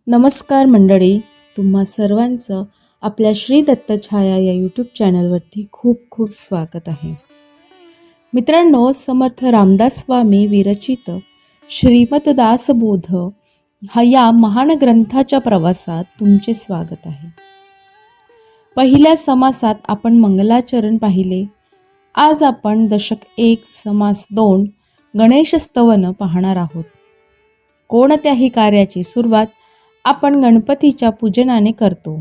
नमस्कार मंडळी, तुम्हा सर्वांचं आपल्या श्री दत्तछाया या यूट्यूब चॅनलवरती खूप खूप स्वागत आहे. मित्रांनो, समर्थ रामदास स्वामी विरचित श्रीमद दासबोध या महान ग्रंथाच्या प्रवासात तुमचे स्वागत आहे. पहिल्या समासात आपण मंगलाचरण पाहिले. आज आपण दशक 1 समास 2 गणेश स्तवन पाहणार आहोत. कोणत्याही कार्याची सुरुवात आपण गणपतीच्या पूजनाने करतो,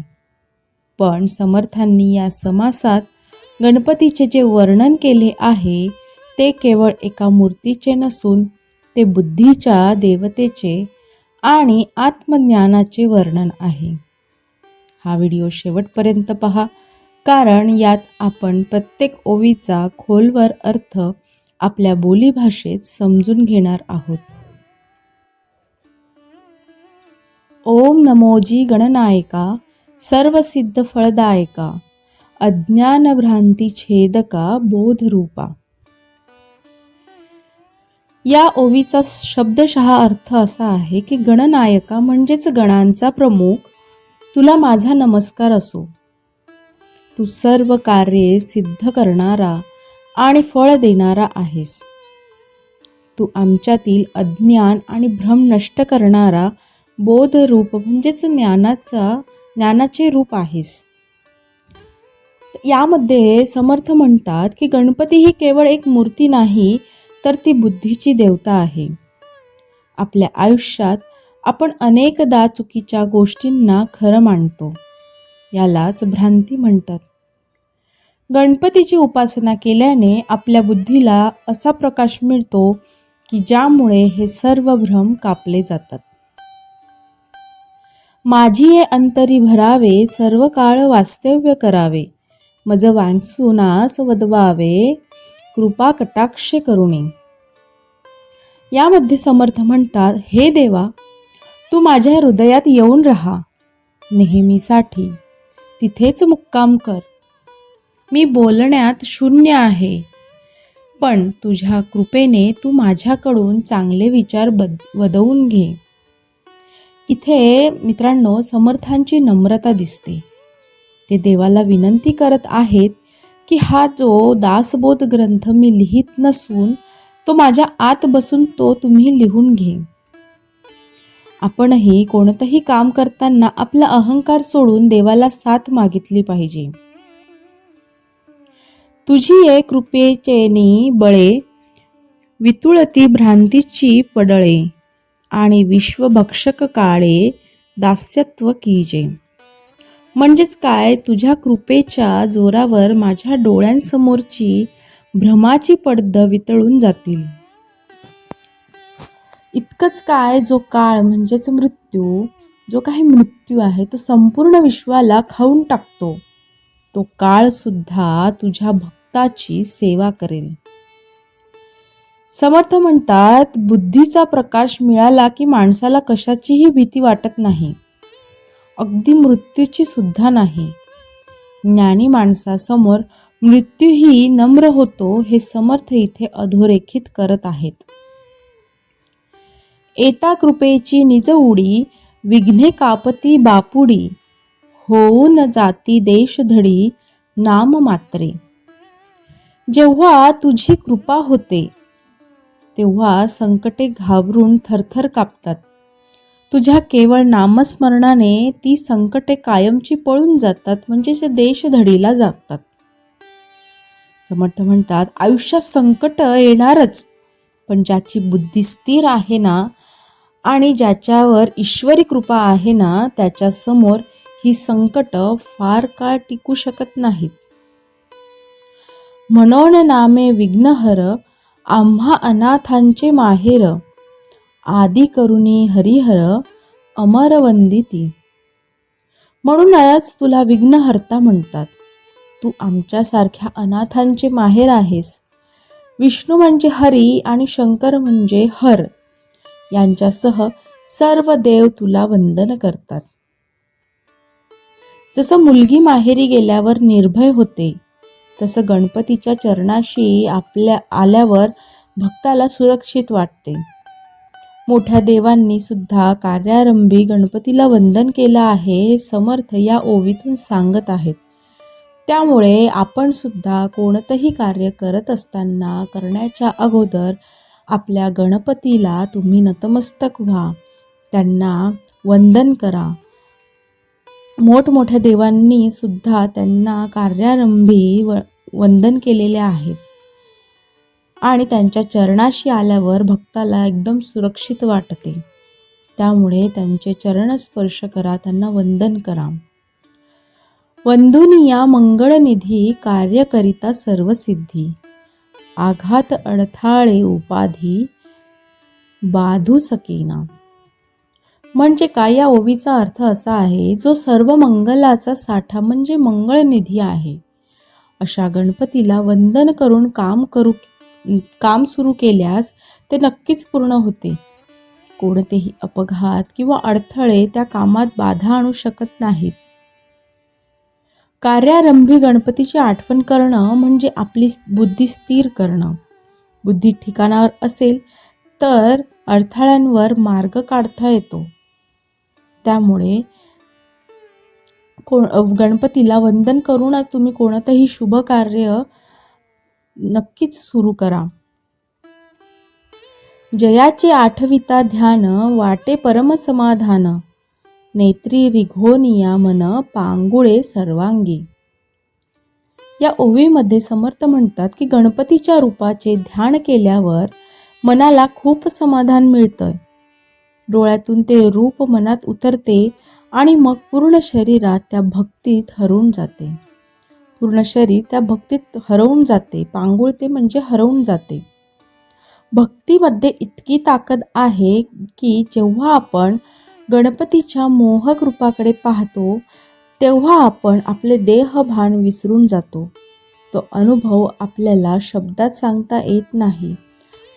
पण समर्थांनी या समासात गणपतीचे जे वर्णन केले आहे ते केवळ एका मूर्तीचे नसून ते बुद्धीच्या देवतेचे आणि आत्मज्ञानाचे वर्णन आहे. हा व्हिडिओ शेवटपर्यंत पहा, कारण यात आपण प्रत्येक ओवीचा खोलवर अर्थ आपल्या बोलीभाषेत समजून घेणार आहोत. ओम नमोजी गणनायका, सर्वसिद्ध फळदायका, अज्ञान भ्रांती छेदका बोधरूपा. या ओवीचा शब्दशः अर्थ असा आहे की गणनायका म्हणजेच गणांचा प्रमुख, तुला माझा नमस्कार असो. तू सर्व कार्ये सिद्ध करणारा आणि फळ देणारा आहेस. तू आमच्यातील अज्ञान आणि भ्रम नष्ट करणारा बोधरूप म्हणजेच ज्ञानाचे रूप आहेस. यामध्ये समर्थ म्हणतात की गणपती ही केवळ एक मूर्ती नाही, तर ती बुद्धीची देवता आहे. आपल्या आयुष्यात आपण अनेकदा चुकीच्या गोष्टींना खरं मानतो, यालाच भ्रांती म्हणतात. गणपतीची उपासना केल्याने आपल्या बुद्धीला असा प्रकाश मिळतो की ज्यामुळे हे सर्व भ्रम कापले जातात. माझी ये अंतरी भरावे, सर्व काळ वास्तव्य करावे, मज वांसुनास वदवावे, कृपा कटाक्ष करुणे. यामध्ये समर्थ म्हणतात, हे देवा, तू माझ्या हृदयात येऊन राहा, नेहमीसाठी तिथेच मुक्काम कर. मी बोलण्यात शून्य आहे, पण तुझ्या कृपेने तू माझ्याकडून चांगले विचार वदवून घे. इथे मित्रांनो समर्थांची नम्रता दिसते. ते देवाला विनंती करत आहेत की हा जो दासबोध ग्रंथ मी लिहित नसून तो माझ्या आत बसून तो तुम्ही लिहून घे. आपणही कोणतंही काम करताना आपला अहंकार सोडून देवाला साथ मागितली पाहिजे. तुझी ये कृपेचेनी बळे, वितुळती भ्रांतीची पडळे, आणि विश्वभक्षक काळे दास्यत्व कीजे. म्हणजेच काय, तुझ्या कृपेच्या जोरावर माझ्या डोळ्यांसमोरची भ्रमाची पडद वितळून जातील. इतकंच काय, जो काळ म्हणजेच मृत्यू, जो काही मृत्यू आहे तो संपूर्ण विश्वाला खाऊन टाकतो, तो काळ सुद्धा तुझ्या भक्ताची सेवा करेल. समर्थ म्हणतात, बुद्धीचा प्रकाश मिळाला की माणसाला कशाचीही भीती वाटत नाही, अगदी मृत्यूची सुद्धा नाही. ज्ञानी माणसासमोर मृत्यूही नम्र होतो, हे समर्थ इथे अधोरेखित करत आहेत. एता कृपेची निज उडी, विघ्ने कापती बापुडी, होऊन जाती देश धडी, नाम मात्रे. जेव्हा तुझी कृपा होते तेव्हा संकटे घाबरून थरथर कापतात. तुझ्या केवळ नामस्मरणाने ती संकटे कायमची पळून जातात, म्हणजेच देश धडीला जातात. समर्थ म्हणतात, आयुष्यात संकट येणारच, पण ज्याची बुद्धी स्थिर आहे ना आणि ज्याच्यावर ईश्वरी कृपा आहे ना, त्याच्यासमोर ही संकट फार काळ टिकू शकत नाहीत. म्हणून नामे विघ्नहर, आम्हा अनाथांचे माहेर, आदी करुणी हरिहर, अमर वंदिती. म्हणूनच तुला विघ्नहर्ता म्हणतात. तू आमच्यासारख्या अनाथांचे माहेर आहेस. विष्णू म्हणजे हरी आणि शंकर म्हणजे हर, यांच्यासह सर्व देव तुला वंदन करतात. जसं मुलगी माहेरी गेल्यावर निर्भय होते, तसं गणपतीच्या चरणाशी आल्यावर भक्ताला सुरक्षित वाटते. मोठ्या देवांनी सुद्धा कार्यारंभी गणपतीला वंदन केलं आहे हे समर्थ या ओवीतून सांगत आहेत. त्यामुळे आपण सुद्धा कोणतंही कार्य करत असताना करण्याच्या अगोदर आपल्या गणपतीला तुम्ही नतमस्तक व्हा, त्यांना वंदन करा. मोठमोठ्या देवांनी सुद्धा त्यांना कार्यारंभी वंदन केलेले आहेत आणि त्यांच्या चरणाशी आल्यावर भक्ताला एकदम सुरक्षित वाटते. त्यामुळे त्यांचे चरण स्पर्श करा, त्यांना वंदन करा. वंदुनिया मंगळनिधी कार्य करिता सर्व सिद्धी, आघात अडथाळे उपाधी बाधू सकेना. म्हणजे काय, या ओवीचा अर्थ असा आहे, जो सर्व मंगलाचा साठा म्हणजे मंगळनिधी आहे, अशा गणपतीला वंदन करून काम सुरू केल्यास ते नक्कीच पूर्ण होते. कोणतेही अपघात किंवा अडथळे त्या कामात बाधा आणू शकत नाहीत. कार्यारंभी गणपतीची आठवण करणं म्हणजे आपली बुद्धी स्थिर करणं. बुद्धी ठिकाणावर असेल तर अडथळ्यांवर मार्ग काढता येतो. त्यामुळे गणपतीला वंदन करूनच तुम्ही कोणतंही शुभ कार्य नक्कीच सुरू करा. जयाचे आठविता ध्यान, वाटे परमसमाधान, नेत्री रिघोनिया मन, पांगुळे सर्वांगी. या ओवीमध्ये समर्थ म्हणतात की गणपतीच्या रूपाचे ध्यान केल्यावर मनाला खूप समाधान मिळतं. डोळ्यातून ते रूप मनात उतरते आणि मग पूर्ण शरीरात त्या भक्तीत हरवून जाते. पूर्ण शरीर त्या भक्तीत हरवून जाते. पांगुळते म्हणजे हरवून जाते. भक्तीमध्ये इतकी ताकद आहे की जेव्हा आपण गणपतीच्या मोहक रूपाकडे पाहतो तेव्हा आपण आपले देहभान विसरून जातो. तो अनुभव आपल्याला शब्दात सांगता येत नाही.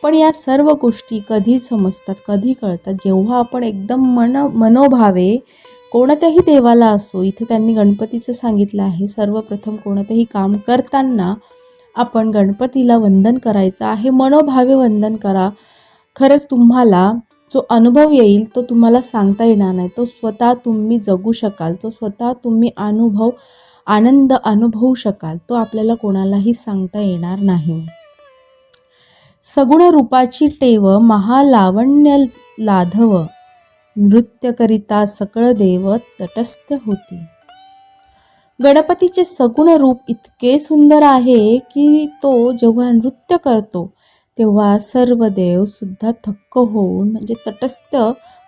पण या सर्व गोष्टी कधी समजतात, कधी कळतात, जेव्हा आपण एकदम मनोभावे कोणत्याही देवाला असो, इथे त्यांनी गणपतीचं सांगितलं आहे, सर्वप्रथम कोणतंही काम करताना आपण गणपतीला वंदन करायचं आहे. मनोभावे वंदन करा. खरंच तुम्हाला जो अनुभव येईल तो तुम्हाला सांगता येणार नाही. तो स्वतः तुम्ही जगू शकाल, तो स्वतः तुम्ही आनंद अनुभवू शकाल. तो आपल्याला कोणालाही सांगता येणार नाही. सगुण रूपाची टेव, महालावण्य लाधव, नृत्य करिता सकळ देव तटस्थ होती. गणपतीचे सगुण रूप इतके सुंदर आहे की तो जेव्हा नृत्य करतो तेव्हा सर्व देव सुद्धा थक्क होऊन म्हणजे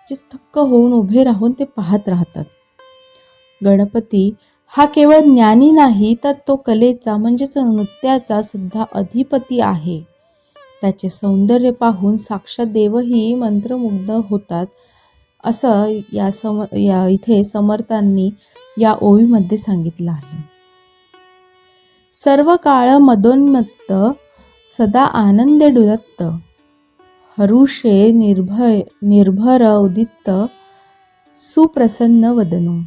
थक्क होऊन उभे राहून ते पाहत राहतात. गणपती हा केवळ ज्ञानी नाही तर तो कलेचा म्हणजेच नृत्याचा सुद्धा अधिपती आहे. त्याचे सौंदर्य पाहून साक्षात देवही मंत्रमुग्ध होतात, असं इथे समर्थांनी या ओवीमध्ये सांगितलं आहे. सर्व काळ मदोन्मत्त, सदा आनंदे डुलत्त, हरुषे निर्भर उदित, सुप्रसन्न वदनो.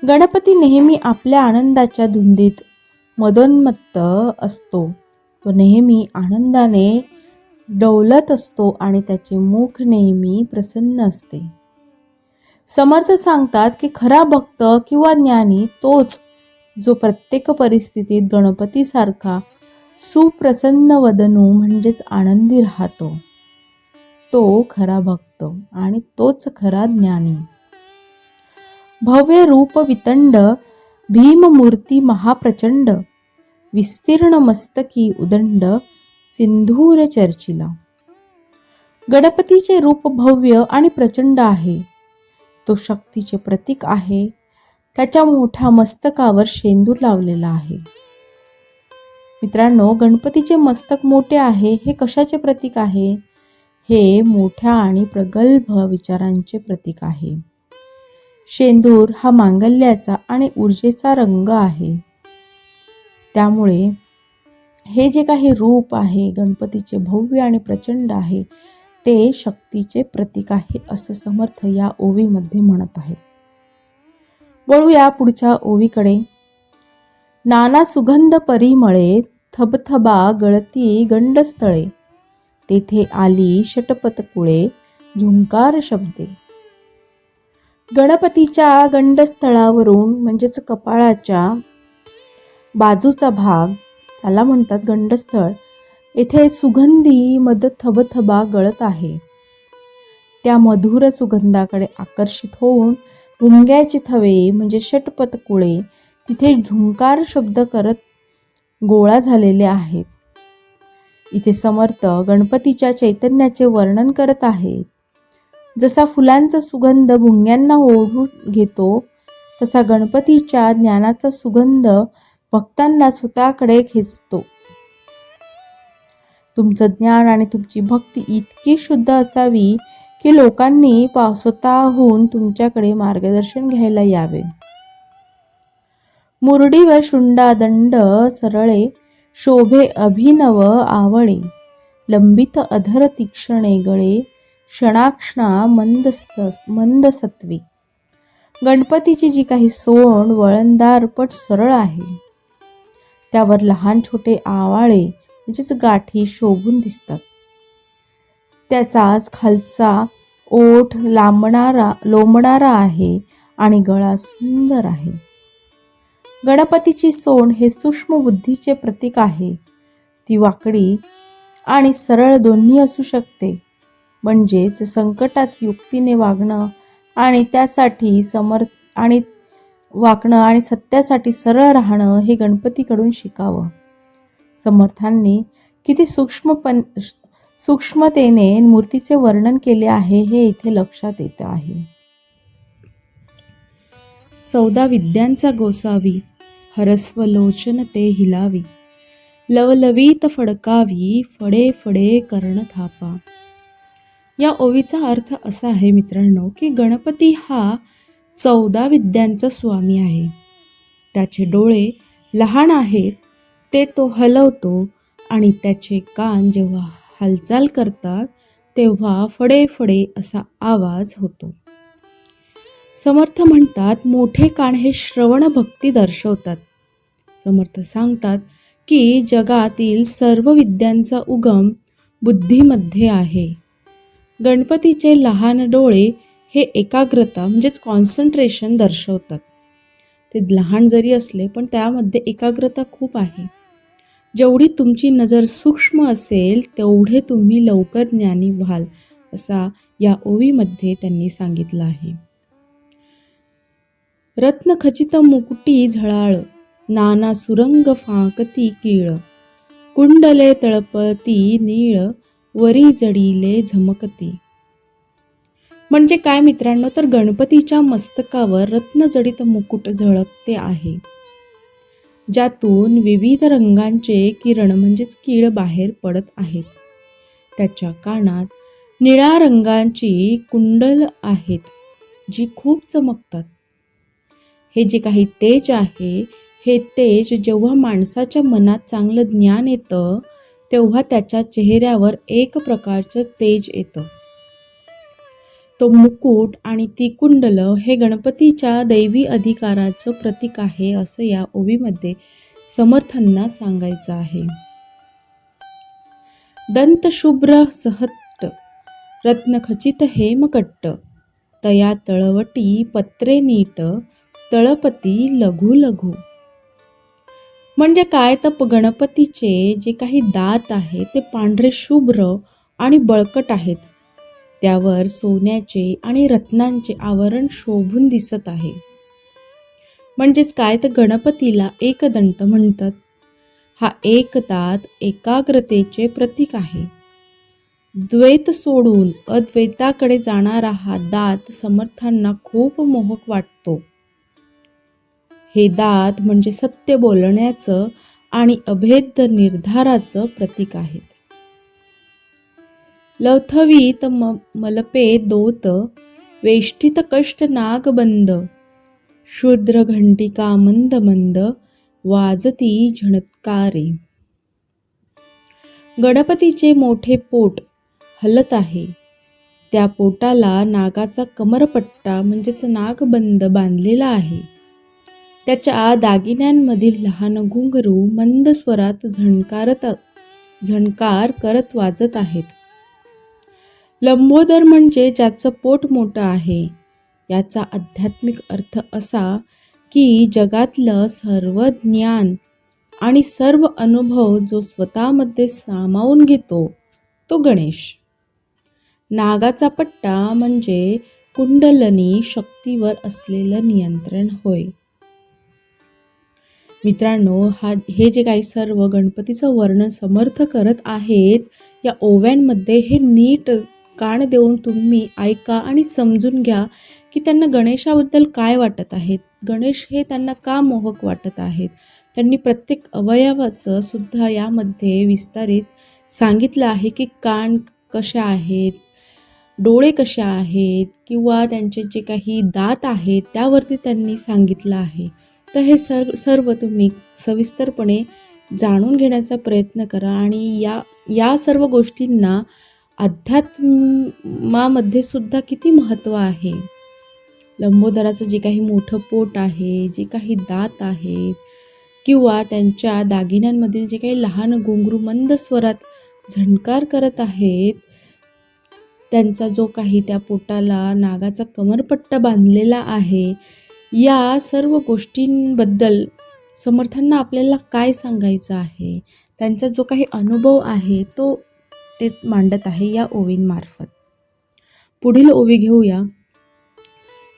गणपती नेहमी आपल्या आनंदाच्या धुंदीत मदोन्मत्त असतो. तो नेहमी आनंदाने डौलत असतो आणि त्याचे मुख नेहमी प्रसन्न असते. समर्थ सांगतात की खरा भक्त किंवा ज्ञानी तोच जो प्रत्येक परिस्थितीत गणपतीसारखा सुप्रसन्न वदनू म्हणजेच आनंदी राहतो. तो खरा भक्त आणि तोच खरा ज्ञानी. भव्य रूप वितंड, भीममूर्ती महाप्रचंड, विस्तीर्ण मस्तकी उदंड, सिंधूर चर्चिला. गणपतीचे रूप भव्य आणि प्रचंड आहे. तो शक्तीचे प्रतीक आहे. त्याच्या मोठ्या मस्तकावर शेंदूर लावलेला आहे. मित्रांनो, गणपतीचे मस्तक मोठे आहे हे कशाचे प्रतीक आहे? हे मोठ्या आणि प्रगल्भ विचारांचे प्रतीक आहे. शेंदूर हा मांगल्याचा आणि ऊर्जेचा रंग आहे. त्यामुळे हे जे काही रूप आहे गणपतीचे भव्य आणि प्रचंड आहे ते शक्तीचे प्रतीक आहे असं समर्थ या ओवीमध्ये म्हणत आहेत. वळूया पुढच्या ओवीकडे. नाना सुगंध परिमळे, थबथबा गळती गंडस्थळे, तेथे आली षटपथ कुळे, झुंकार शब्दे. गणपतीच्या गंडस्थळावरून म्हणजेच कपाळाच्या बाजूचा भाग त्याला म्हणतात गंडस्थळ. येथे सुगंधी मध थबथबा गळत आहे. त्या मधुर सुगंधाकडे आकर्षित होऊन भुंग्याचे थवे म्हणजे षटपदकुळे तिथे झुंकार शब्द करत गोळा झालेले आहेत. इथे समर्थ गणपतीच्या चैतन्याचे वर्णन करत आहेत. जसा फुलांचा सुगंध भुंग्यांना ओढून घेतो तसा गणपतीच्या ज्ञानाचा सुगंध भक्तांना स्वतःकडे खेचतो. तुमचं ज्ञान आणि तुमची भक्ती इतकी शुद्ध असावी की लोकांनी स्वतःहून तुमच्याकडे मार्गदर्शन घ्यायला यावे. मुरडीवर शुंडा दंड सरळे शोभे अभिनव आवळे लंबित अधर तीक्षणे गळे क्षणाक्षणा मंदसत्वी. गणपतीची जी काही सोंड वळणदार पट सरळ आहे त्यावर लहान छोटे आवाळे म्हणजेच गाठी शोभून दिसतात. त्याचाच खालचा ओठ लोंबणारा आहे आणि गळा सुंदर आहे. गणपतीची सोंड हे सूक्ष्म बुद्धीचे प्रतीक आहे. ती वाकडी आणि सरळ दोन्ही असू शकते. म्हणजेच संकटात युक्तीने वागणं आणि सत्यासाठी सरळ राहणं हे गणपतीकडून शिकावं. समर्थांनी किती सूक्ष्मतेने मूर्तीचे वर्णन केले आहे हे इथे लक्षात येत आहे. 14 विद्यांचा गोसावी हरस्व लोचन ते हिलावी लवलवीत फडकावी फडे फडे कर्ण थापा. या ओवीचा अर्थ असा आहे मित्रांनो की गणपती हा 14 विद्यांचा स्वामी आहे. त्याचे डोळे लहान आहेत ते तो हलवतो आणि त्याचे कान जेव्हा हालचाल करतात तेव्हा फडे फडे असा आवाज होतो. समर्थ म्हणतात मोठे कान हे श्रवण भक्ती दर्शवतात. समर्थ सांगतात की जगातील सर्व विद्यांचा उगम बुद्धीमध्ये आहे. गणपतीचे लहान डोळे हे एकाग्रता म्हणजेच कॉन्सन्ट्रेशन दर्शवतात. ते लहान जरी असले पण त्यामध्ये एकाग्रता खूप आहे. जेवढी तुमची नजर सूक्ष्म असेल तेवढे तुम्ही लवकर ज्ञानी व्हाल असा या ओवीमध्ये त्यांनी सांगितलं आहे. रत्नखचित मुकुटी झळाळ नाना सुरंग फांकती कीळ कुंडले तळपती नीळ वरी जडिले झमकती. म्हणजे काय मित्रांनो, तर गणपतीच्या मस्तकावर रत्नजडित मुकुट झळकते आहे ज्यातून विविध रंगांचे किरण म्हणजेच कीळ बाहेर पडत आहेत. त्याच्या कानात निळ्या रंगाची कुंडल आहेत जी खूप चमकतात. हे जे काही तेज आहे हे तेज जेव्हा माणसाच्या मनात चांगलं ज्ञान येतं तेव्हा त्याच्या चेहऱ्यावर एक प्रकारचं तेज येतं. तो मुकुट आणि ती कुंडल हे गणपतीच्या दैवी अधिकाराचं प्रतीक आहे असं या ओवीमध्ये समर्थांना सांगायचं आहे. दंतशुभ्र सहट्ट रत्नखचित हेमकट्ट तया तळवटी पत्रे नीट तळपती लघु लघु. म्हणजे काय तर गणपतीचे जे काही दात आहे ते पांढरे शुभ्र आणि बळकट आहेत. त्यावर सोन्याचे आणि रत्नांचे आवरण शोभून दिसत आहे. म्हणजेच काय तर गणपतीला एकदंत म्हणतात. हा एक दात एकाग्रतेचे प्रतीक आहे. द्वैत सोडून अद्वैताकडे जाणारा हा दात समर्थांना खूप मोहक वाटतो. हे दात म्हणजे सत्य बोलण्याचं आणि अभेद्य निर्धाराचं प्रतीक आहेत. लवथवीत मलपे दोत वेष्टित कष्ट नागबंद शूद्र घंटिका मंद मंद वाजती झणत्कारे. गणपतीचे मोठे पोट हलत आहे. त्या पोटाला नागाचा कमरपट्टा म्हणजेच नागबंद बांधलेला आहे. त्याच्या दागिन्यांमधील लहान घुंगरू मंद स्वरात झणकार करत वाजत आहेत. लंबोदर म्हणजे ज्याचं पोट मोठं आहे. याचा आध्यात्मिक अर्थ असा की जगातलं सर्व ज्ञान आणि सर्व अनुभव जो स्वतःमध्ये सामावून घेतो तो गणेश. नागाचा पट्टा म्हणजे कुंडलिनी शक्तीवर असलेलं नियंत्रण होय. मित्रांनो, हे जे काही सर्व गणपतीचं वर्णन समर्थ करत आहेत या ओव्यांमध्ये, हे नीट कान देऊन तुम्ही ऐका आणि समजून घ्या की त्यांना गणेशाबद्दल काय वाटत आहेत. गणेश हे त्यांना का मोहक वाटत आहेत. त्यांनी प्रत्येक अवयवाचं सुद्धा यामध्ये विस्तारित सांगितलं आहे की कान कशा आहेत, डोळे कशा आहेत किंवा त्यांचे जे काही दात आहेत त्यावरती त्यांनी सांगितलं आहे. तर हे सर्व तुम्ही सविस्तरपणे जाणून घेण्याचा प्रयत्न करा आणि या सर्व गोष्टींना अध्यात्मामध्ये सुद्धा किती महत्त्व आहे. लंबोदराचं जे काही मोठं पोट आहे, जे काही दात आहेत किंवा त्यांच्या दागिन्यांमधील जे काही लहान घुंगरू मंद स्वरात झणकार करत आहेत, त्यांचा जो काही त्या पोटाला नागाचा कमरपट्टा बांधलेला आहे, या सर्व गोष्टींबद्दल समर्थांना आपल्याला काय सांगायचं आहे, त्यांचा जो काही अनुभव आहे तो ते मांडत आहे या ओवींमार्फत. पुढील ओवी घेऊया.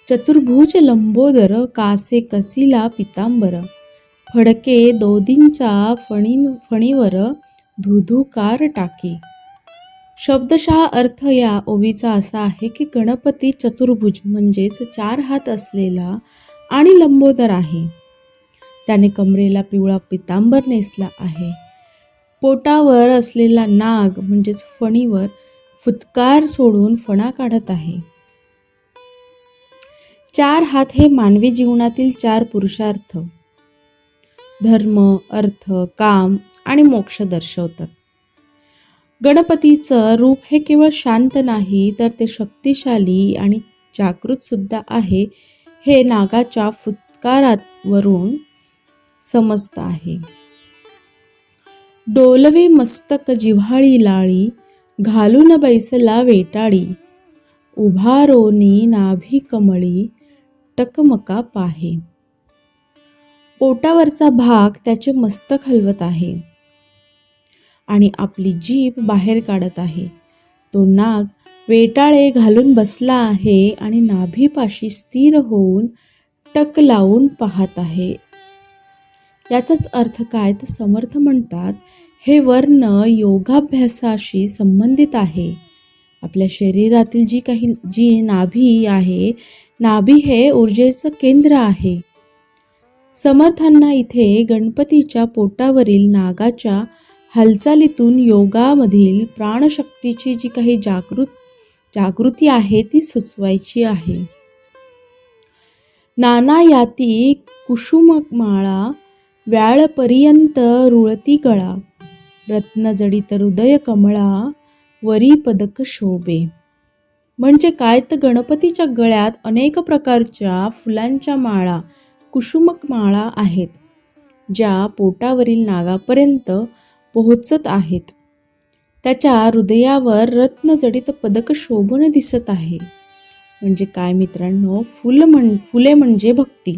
चतुर्भुज लंबोदर कासे कसिला पितांबर, फडके दोदींचा फणीवर धुधुकार टाके. शब्दशः अर्थ या ओवीचा असा आहे की गणपती चतुर्भुज म्हणजेच 4 हात असलेला आणि लंबोदर आहे. त्याने कमरेला पिवळा पितांबर नेसला आहे. पोटावर असलेला नाग म्हणजेच फणीवर फुत्कार सोडून फणा काढत आहे. 4 हात हे मानवी जीवनातील 4 पुरुषार्थ धर्म, अर्थ, काम आणि मोक्ष दर्शवतात. गणपतीचं रूप हे केवळ शांत नाही तर ते शक्तिशाली आणि जागृत सुद्धा आहे, हे नागाच्या फुत्कारावरून समजतं आहे. डोलवे मस्तक जिव्हाळी लाळी, घालून बैसला वेटाळी, उभारोनी नाभी कमळी, टकमका पाहे. पोटावरचा भाग त्याचे मस्तक हलवत आहे आणि आपली जीभ बाहेर काढत आहे. तो नाग वेटाळे घालून बसला आहे आणि नाभीपाशी स्थिर होऊन टक लावून पाहत आहे. याचाच अर्थ काय तर समर्थ म्हणतात, हे वर्ण योगाभ्यासाशी संबंधित आहे. आपल्या शरीरातील जी नाभी आहे, नाभी हे ऊर्जेचं केंद्र आहे. समर्थांना इथे गणपतीच्या पोटावरील नागाच्या हालचालीतून योगामधील प्राणशक्तीची जी काही जागृती आहे ती सुचवायची आहे. नाना याती कुसुममाळा, व्याळपर्यंत रुळती गळा, रत्नजडित हृदय कमळा, वरी पदक शोभे. म्हणजे काय तर गणपतीच्या गळ्यात अनेक प्रकारच्या फुलांच्या माळा, कुसुमक माळा आहेत, ज्या पोटावरील नागापर्यंत पोहोचत आहेत. त्याच्या हृदयावर रत्नजडित पदक शोभून दिसत आहे. म्हणजे काय मित्रांनो, फुले म्हणजे भक्ती.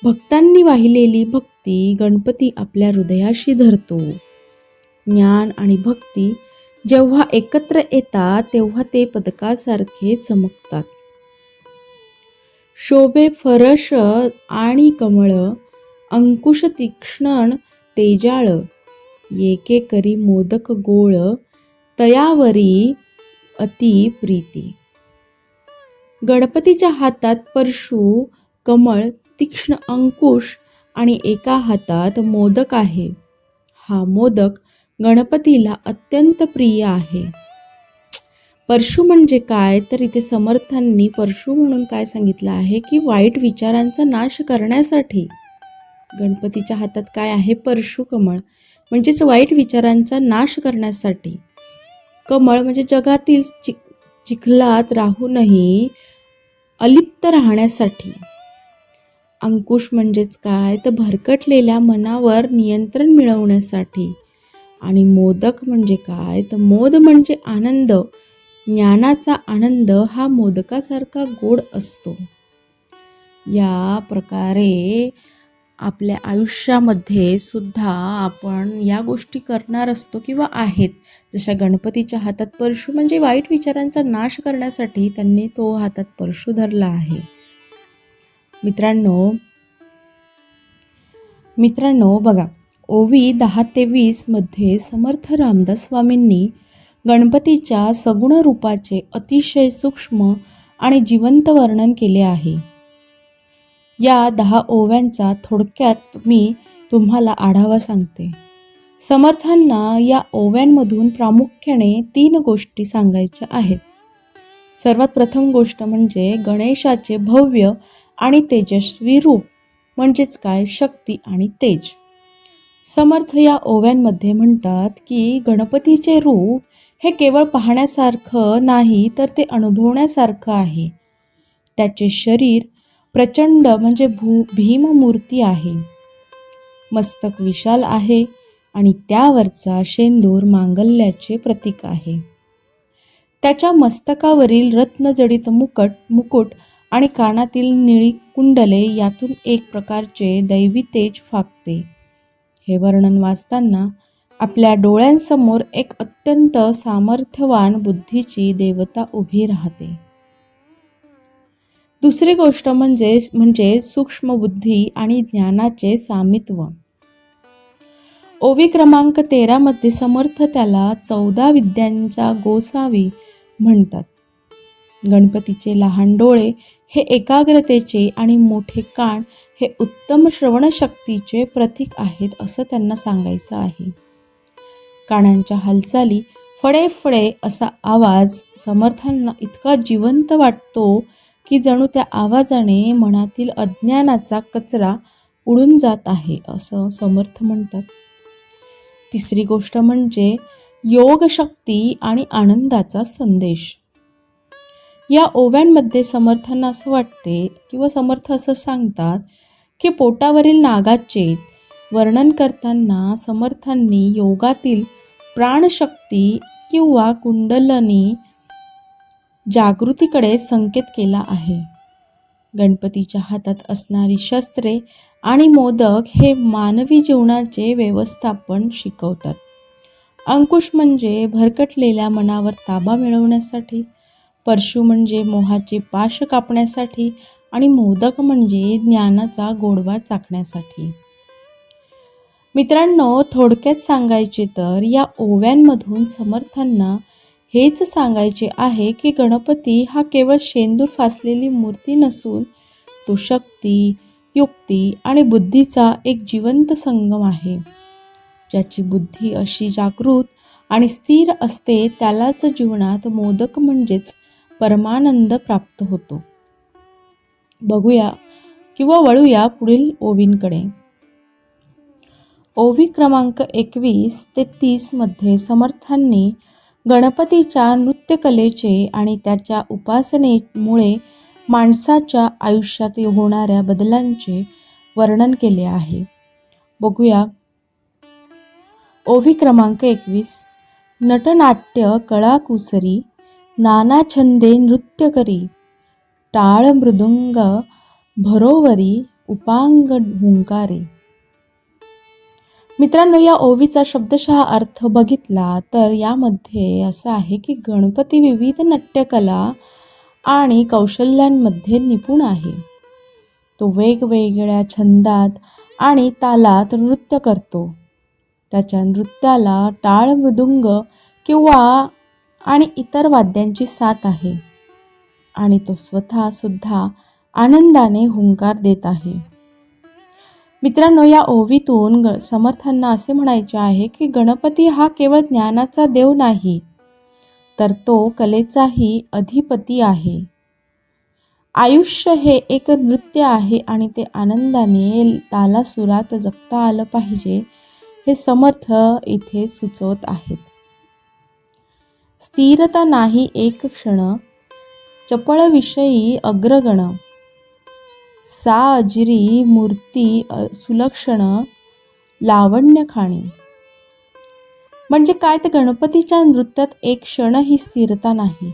भक्तांनी वाहिलेली भक्ती गणपती आपल्या हृदयाशी धरतो. ज्ञान आणि भक्ती जेव्हा एकत्र येतात तेव्हा ते पदकासारखे चमकतात. शोभे फरश आणि कमळ, अंकुश तीक्ष्ण तेजाळ, येके करी मोदक गोळ, तयावरी अति प्रीती. गणपतीच्या हातात परशु, कमळ, तीक्ष्ण अंकुश आणि एका हातात मोदक आहे. हा मोदक गणपतीला अत्यंत प्रिय आहे. परशु म्हणजे काय तर इथे समर्थांनी परशु म्हणून काय सांगितलं आहे की वाईट विचारांचा नाश करण्यासाठी. गणपतीच्या हातात काय आहे? परशु कमळ म्हणजेच वाईट विचारांचा नाश करण्यासाठी. कमळ म्हणजे जगातील चिखलात राहूनही अलिप्त राहण्यासाठी. अंकुश म्हणजेच काय तर भरकटलेल्या मनावर नियंत्रण मिळवण्यासाठी. आणि मोदक म्हणजे काय तर मोद म्हणजे आनंद, ज्ञानाचा आनंद हा मोदकासारखा गोड असतो. या प्रकारे आपल्या आयुष्यामध्ये सुद्धा आपण या गोष्टी करणार असतो किंवा आहेत. जशा गणपतीच्या हातात परशू म्हणजे वाईट विचारांचा नाश करण्यासाठी त्यांनी तो हातात परशू धरला आहे. मित्रांनो बघा, ओवी 10 ते 20 मध्ये समर्थ रामदास स्वामींनी गणपतीच्या सगुण रूपाचे अतिशय सूक्ष्म आणि जिवंत वर्णन केले आहे. या 10 ओव्यांचा थोडक्यात मी तुम्हाला आढावा सांगते. समर्थांना या ओव्यांमधून प्रामुख्याने 3 गोष्टी सांगायच्या आहेत. सर्वात प्रथम गोष्ट म्हणजे गणेशाचे भव्य आणि तेजस्वी रूप, म्हणजेच काय, शक्ती आणि तेज. समर्थ या ओव्यांमध्ये म्हणतात की गणपतीचे रूप हे केवळ पाहण्यासारखं नाही तर ते अनुभवण्यासारखं आहे. त्याचे शरीर प्रचंड म्हणजे भीममूर्ती आहे. मस्तक विशाल आहे आणि त्यावरचा शेंदूर मांगल्याचे प्रतीक आहे. त्याच्या मस्तकावरील रत्नजडित मुकुट आणि कानातील निळी कुंडले यातून एक प्रकारचे दैवी तेज फाकते. हे वर्णन वाचताना आपल्या डोळ्यांसमोर एक अत्यंत सामर्थ्यवान बुद्धीची देवता उभी राहते. दुसरी गोष्ट म्हणजे सूक्ष्म बुद्धी आणि ज्ञानाचे सामित्व. ओवी क्रमांक 13 मध्ये समर्थ त्याला 14 विद्यांचा गोसावी म्हणतात. गणपतीचे लहान डोळे हे एकाग्रतेचे आणि मोठे कान हे उत्तम श्रवणशक्तीचे प्रतीक आहेत असं त्यांना सांगायचं आहे. कानांच्या हालचाली, फडे फडे असा आवाज समर्थांना इतका जिवंत वाटतो की जणू त्या आवाजाने मनातील अज्ञानाचा कचरा उडून जात आहे असं समर्थ म्हणतात. तिसरी गोष्ट म्हणजे योगशक्ती आणि आनंदाचा संदेश. या ओव्यांमध्ये समर्थांना असं वाटते किंवा समर्थ असं सांगतात की पोटावरील नागाचे वर्णन करताना समर्थांनी योगातील प्राणशक्ती किंवा कुंडलिनी जागृतीकडे संकेत केला आहे. गणपतीच्या हातात असणारी शस्त्रे आणि मोदक हे मानवी जीवनाचे व्यवस्थापन शिकवतात. अंकुश म्हणजे भरकटलेल्या मनावर ताबा मिळवण्यासाठी, परशू म्हणजे मोहाचे पाश कापण्यासाठी आणि मोदक म्हणजे ज्ञानाचा गोडवा चाखण्यासाठी. मित्रांनो, थोडक्यात सांगायचे तर या ओव्यांमधून समर्थांना हेच सांगायचे आहे की गणपती हा केवळ शेंदूर फासलेली मूर्ती नसून तो शक्ती, युक्ती आणि बुद्धीचा एक जिवंत संगम आहे. ज्याची बुद्धी अशी जागृत आणि स्थिर असते त्यालाच जीवनात मोदक म्हणजेच परमानंद प्राप्त होतो. बघूया किंवा वळूया पुढील ओवींकडे. ओवी क्रमांक 21 ते 30 मध्ये समर्थांनी गणपतीच्या नृत्यकलेचे आणि त्याच्या उपासनेमुळे माणसाच्या आयुष्यात होणाऱ्या बदलांचे वर्णन केले आहे. बघूया. ओवी क्रमांक 21. नटनाट्य कळाकुसरी, नाना छंदे नृत्य करी, टाळ मृदुंग भरोवरी, उपांग हुंकारे. मित्रांनो, या ओवीचा शब्दशः अर्थ बघितला तर यामध्ये असं आहे की गणपती विविध नाट्यकला आणि कौशल्यांमध्ये निपुण आहे. तो वेगवेगळ्या छंदात आणि तालात नृत्य करतो. त्याच्या नृत्याला टाळ मृदुंग किंवा आणि इतर वाद्यांची साथ आहे आणि तो स्वतः सुद्धा आनंदाने हुंकार देत आहे. मित्रांनो, या ओवीतून समर्थांना असे म्हणायचे आहे की गणपती हा केवळ ज्ञानाचा देव नाही तर तो कलेचाही अधिपती आहे. आयुष्य हे एक नृत्य आहे आणि ते आनंदाने तालासुरात जगता आलं पाहिजे हे समर्थ इथे सुचवत आहेत. स्थिरता नाही एक क्षण, चपळ विषयी अग्रगण, साजिरी मूर्ती सुलक्षण, लावण्य खाणी. म्हणजे काय, तर गणपतीच्या नृत्यात एक क्षणही स्थिरता नाही.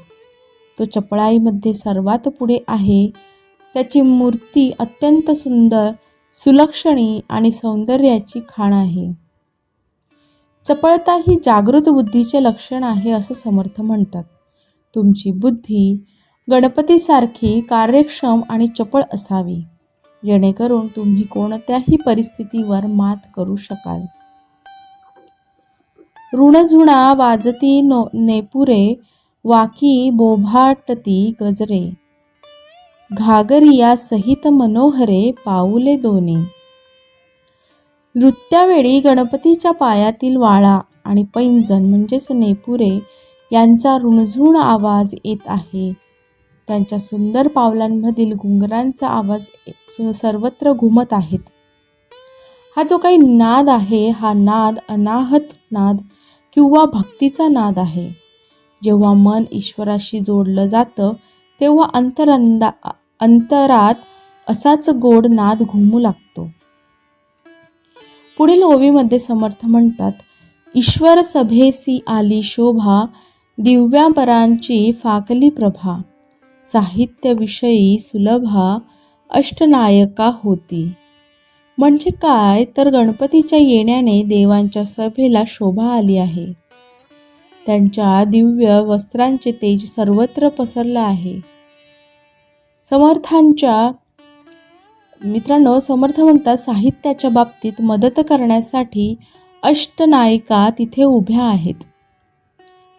तो चपळाईमध्ये सर्वात पुढे आहे. त्याची मूर्ती अत्यंत सुंदर, सुलक्षणी आणि सौंदर्याची खाण आहे. चपळता ही जागृत बुद्धीचे लक्षण आहे असं समर्थ म्हणतात. तुमची बुद्धी गणपतीसारखी कार्यक्षम आणि चपळ असावी, जेणेकरून तुम्ही कोणत्याही परिस्थितीवर मात करू शकाल. ऋणझुणा वाजती नेपुरे, वाकी बोभाटती गजरे, घागरिया सहित मनोहरे पाऊले दोने. नृत्यावेळी गणपतीच्या पायातील वाळा आणि पैंजण म्हणजेच नेपुरे यांचा ऋणझुण आवाज येत आहे. त्यांच्या सुंदर पावलांमधील घुंगरांचा आवाज सर्वत्र घुमत आहेत. हा जो काही नाद आहे, हा नाद अनाहत नाद किंवा भक्तीचा नाद आहे. जेव्हा मन ईश्वराशी जोडलं जातं तेव्हा अंतरात असाच गोड नाद घुमू लागतो. पुढील ओवीमध्ये समर्थ म्हणतात, ईश्वर सभेसी आली शोभा, दिव्यांबरांची फाकली प्रभा, साहित्यविषयी सुलभा, अष्टनायका होती. म्हणजे काय, तर गणपतीच्या येण्याने देवांच्या सभेला शोभा आली आहे. त्यांच्या दिव्य वस्त्रांचे तेज सर्वत्र पसरलं आहे. मित्रांनो, समर्थ म्हणतात, साहित्याच्या बाबतीत मदत करण्यासाठी अष्टनायिका तिथे उभ्या आहेत.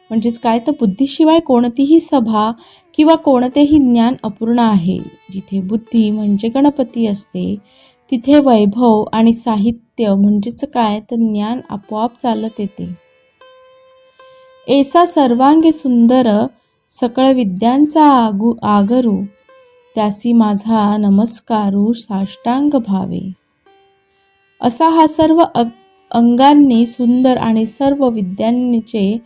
म्हणजेच काय, तर बुद्धीशिवाय कोणतीही सभा किंवा कोणतेही ज्ञान अपूर्ण आहे. जिथे बुद्धी म्हणजे गणपती असते तिथे वैभव आणि साहित्य म्हणजेच काय, तर ज्ञान आपोआप चालत येते. ऐसा सर्वांगी सुंदर सकळ विद्यांचा आगरू, त्यासी माझा नमस्कारू साष्टांग भावे. असा हा सर्व अंगांनी सुंदर आणि सर्व विद्यांचे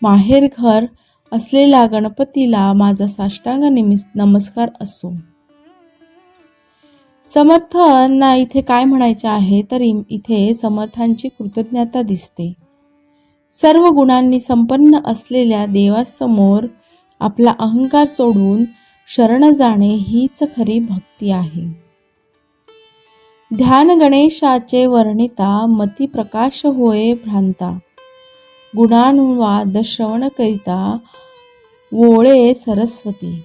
माहेरघर असलेला गणपतीला माझा साष्टांग नमस्कार असो. समर्थांना इथे काय म्हणायचे आहे, तर इथे समर्थांची कृतज्ञता दिसते. सर्व गुणांनी संपन्न असलेल्या देवासमोर आपला अहंकार सोडून शरण जाणे हीच खरी भक्ती आहे. ध्यान गणेशाचे वर्णिता, मती प्रकाश होय भ्रांता, गुणानुवाद श्रवण करिता वोळे सरस्वती.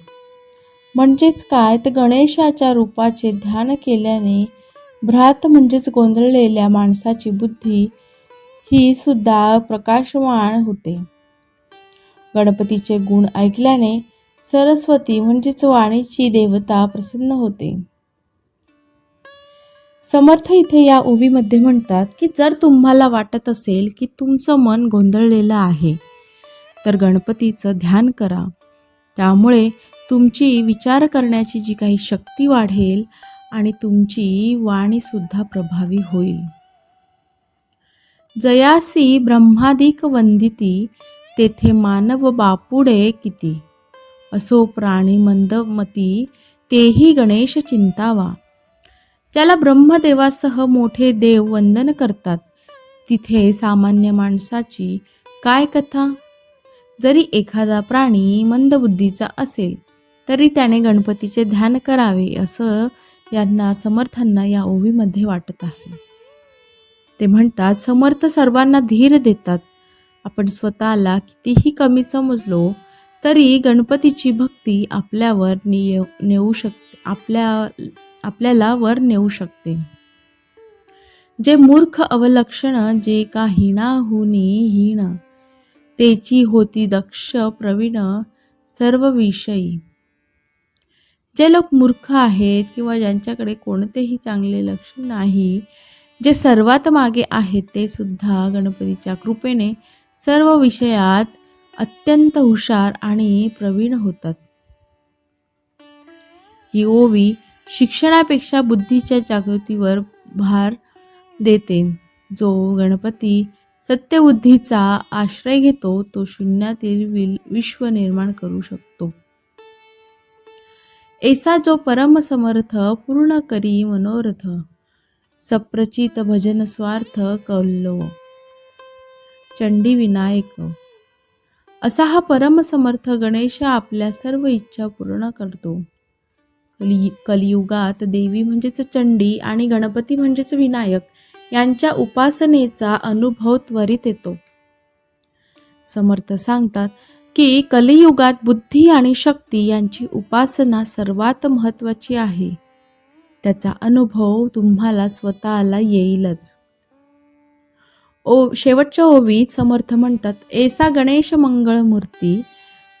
म्हणजेच काय, तर गणेशाच्या रूपाचे ध्यान केल्याने भ्रात म्हणजेच गोंधळलेल्या माणसाची बुद्धी ही सुद्धा प्रकाशमान होते. गणपतीचे गुण ऐकल्याने सरस्वती म्हणजेच वाणीची देवता प्रसन्न होते. समर्थ इथे या ओवीमध्ये म्हणतात की जर तुम्हाला वाटत असेल की तुमचं मन गोंधळलेलं आहे तर गणपतीचं ध्यान करा. त्यामुळे तुमची विचार करण्याची जी काही शक्ती वाढेल आणि तुमची वाणीसुद्धा प्रभावी होईल. जयासी ब्रह्मादिक वंदिती, तेथे मानव बापुडे किती, असो प्राणी मंदमती, तेही गणेश चिंतावा. ज्याला ब्रह्मदेवासह मोठे देव वंदन करतात तिथे सामान्य माणसाची काय कथा. जरी एखादा प्राणी मंदबुद्धीचा असेल तरी त्याने गणपतीचे ध्यान करावे असं समर्थांना या ओवीमध्ये वाटत आहे. ते म्हणतात, समर्थ सर्वांना धीर देतात. आपण स्वतःला कितीही कमी समजलो तरी गणपतीची भक्ती आपल्याला वर नेऊ शकते. जे मूर्ख अवलक्षण, जे का हीणाहुनी हीन, तेची होती दक्ष प्रवीण सर्व विषयी. जे लोक मूर्ख आहेत किंवा ज्यांच्याकडे कोणतेही चांगले लक्षण नाही, जे सर्वात मागे आहेत, ते सुद्धा गणपतीच्या कृपेने सर्व विषयात अत्यंत हुशार आणि प्रवीण होतात. ही ओवी शिक्षणापेक्षा बुद्धीच्या जागृतीवर भार देते. जो गणपती सत्यबुद्धीचा आश्रय घेतो तो शून्यातील विश्व निर्माण करू शकतो. ऐसा जो परम समर्थ, पूर्ण करी मनोरथ, सप्रचित भजन स्वार्थ कौल्लव. चंडी विनायक असा हा परमसमर्थ गणेश आपल्या सर्व इच्छा पूर्ण करतो. कलियुगात देवी म्हणजेच चंडी आणि गणपती म्हणजेच विनायक यांच्या उपासनेचा अनुभव त्वरित येतो. समर्थ सांगतात की कलियुगात बुद्धी आणि शक्ती यांची उपासना सर्वात महत्त्वाची आहे. त्याचा अनुभव तुम्हाला स्वतःला येईलच. शेवटच्या ओवीत समर्थ म्हणतात, ऐसा गणेश मंगळ मूर्ती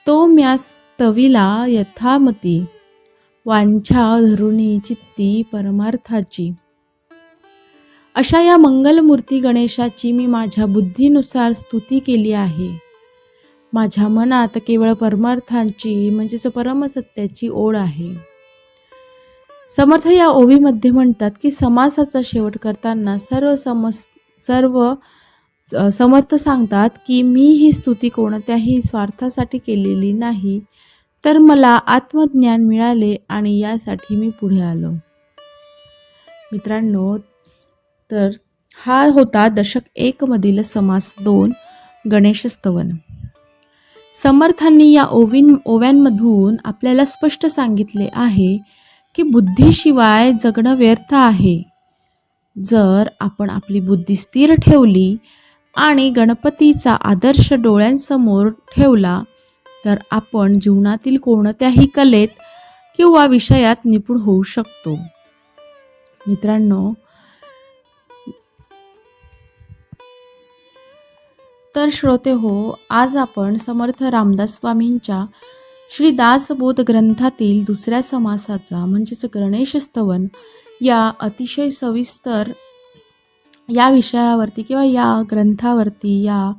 तो म्या स्तविला यथामती, वांछा धरुणी चित्ती परमार्थाची. अशा या मंगलमूर्ती गणेशाची मी माझ्या बुद्धीनुसार स्तुती केली आहे. माझ्या मनात केवळ परमार्थांची म्हणजेच परमसत्याची ओढ आहे. समर्थ या ओवीमध्ये म्हणतात की समासाचा शेवट करताना समर्थ सांगतात की मी ही स्तुती कोणत्याही स्वार्थासाठी केलेली नाही, तर मला आत्मज्ञान मिळाले आणि यासाठी मी पुढे आलो. मित्रांनो, तर हा होता दशक 1 मधील समास 2 गणेश स्तवन. समर्थांनी या ओव्यांमधून आपल्याला स्पष्ट सांगितले आहे की बुद्धीशिवाय जगणं व्यर्थ आहे. जर आपण आपली बुद्धी स्थिर ठेवली आणि गणपतीचा आदर्श डोळ्यांसमोर ठेवला तर आपण जीवनातील कोणत्याही कलेत किंवा विषयात निपुण होऊ शकतो. मित्रांनो, तर श्रोते हो, आज आपण समर्थ रामदास स्वामींच्या श्री दासबोध ग्रंथातील दुसऱ्या समासाचा म्हणजेच गणेश स्तवन या अतिशय सविस्तर या विषयावरती किंवा या ग्रंथावरती या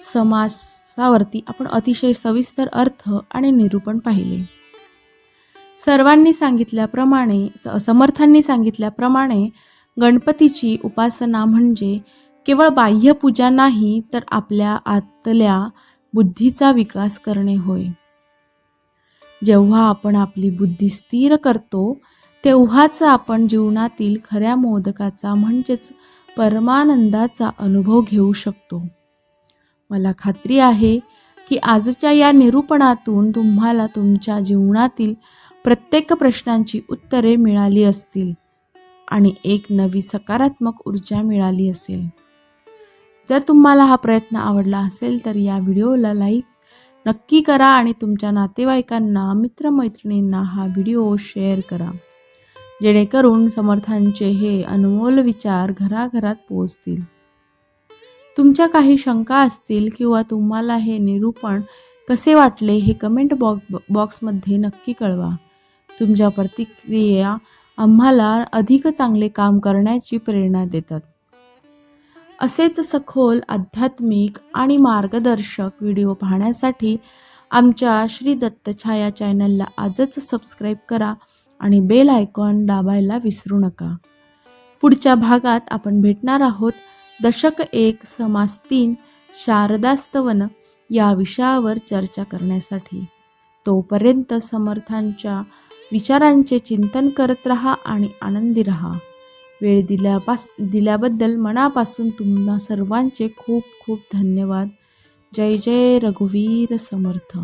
समासावरती आपण अतिशय सविस्तर अर्थ आणि निरूपण पाहिले. समर्थांनी सांगितल्याप्रमाणे गणपतीची उपासना म्हणजे केवळ बाह्य पूजा नाही, तर आपल्या आतल्या बुद्धीचा विकास करणे होय. जेव्हा आपण आपली बुद्धी स्थिर करतो तेव्हाच आपण जीवनातील खऱ्या मोदकाचा म्हणजेच परमानंदाचा अनुभव घेऊ शकतो. मला खात्री आहे की आजच्या या निरूपणातून तुम्हाला तुमच्या जीवनातील प्रत्येक प्रश्नांची उत्तरे मिळाली असतील आणि एक नवी सकारात्मक ऊर्जा मिळाली असेल. जर तुम्हाला हा प्रयत्न आवडला असेल तर या व्हिडिओला लाईक नक्की करा आणि तुमच्या नातेवाईकांना, मित्रमैत्रिणींना हा व्हिडिओ शेअर करा, जेणेकरून समर्थांचे हे अनमोल विचार घराघरात पोहोचतील. तुमच्या काही शंका असतील किंवा तुम्हाला हे निरूपण कसे वाटले हे कमेंट बॉक्समध्ये नक्की कळवा. तुमच्या प्रतिक्रिया आम्हाला अधिक चांगले काम करण्याची प्रेरणा देतात. असेच सखोल आध्यात्मिक आणि मार्गदर्शक व्हिडिओ पाहण्यासाठी आमच्या श्री दत्त छाया चॅनलला आजच सबस्क्राईब करा आणि बेल आयकॉन दाबायला विसरू नका. पुढच्या भागात आपण भेटणार आहोत दशक 1 समास 3 शारदा स्तवन या विषयावर चर्चा करण्यासाठी. तोपर्यंत समर्थांच्या विचारांचे चिंतन करत रहा आणि आनंदी रहा. वेळ दिल्याबद्दल मनापासून तुम्हा सर्वांचे खूप खूप धन्यवाद. जय जय रघुवीर समर्थ.